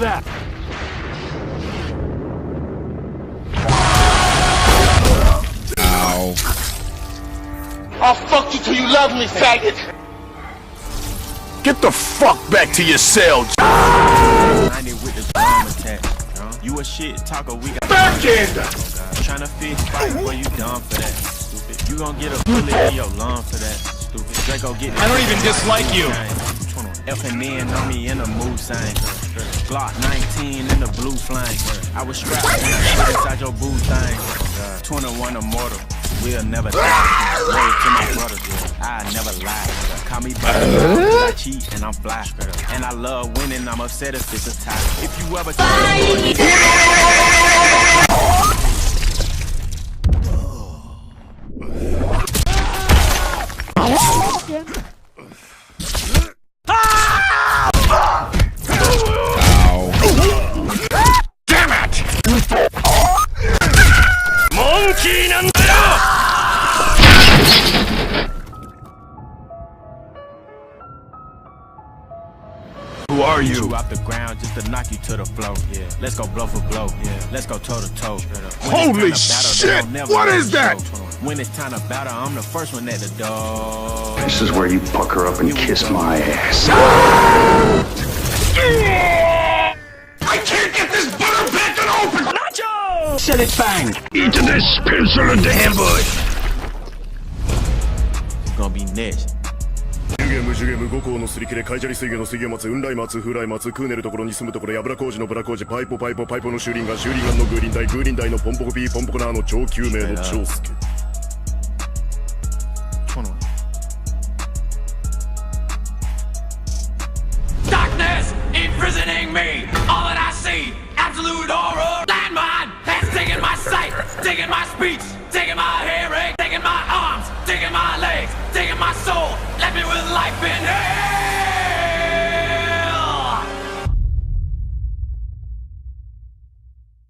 that? Ow. I'll fuck you till you love me, faggot! Get the fuck back to your cell. With the bomb attack. You a shit talker, we got Back in! tryna fix fight, boy, you dumb for that. Stupid. You gon' get a bullet in your lung for that. Stupid. Draco get I don't even dislike you. F&N on me in a mood sign. Glock 19 in the blue flying. I was strapped when I shit inside your boo thing. 21 immortal. We'll never die. Word to my brother, I never lie. Call me brother, I cheat and I'm fly. And I love winning, I'm upset if it's a tie. If you ever Damn it! Monkeyなんだよ! Who are you? Off the ground just to knock you to the floor. Yeah. Let's go blow for blow. Yeah. Let's go toe to toe. Holy shit! What is that? When it's time to battle, I'm the first one at the door. This is where you pucker up and kiss my ass. I can't get this butter bacon open! Nacho! Set it bang! Eat this pencil and ambush! It's gonna be next. 10ゲーム10ゲーム5校のすり切れ海砂利水魚の水魚松雲来松風来松クーネルところに住むところやぶら工事のブラ工事パイポパイポパイポの修理ガン修理ガンのグーリンダイグーリンダイのポンポコピーポンポコナーの超救命の超助 Darkness imprisoning me. All that I see, absolute horror. Landmine has taken my sight, taken my speech.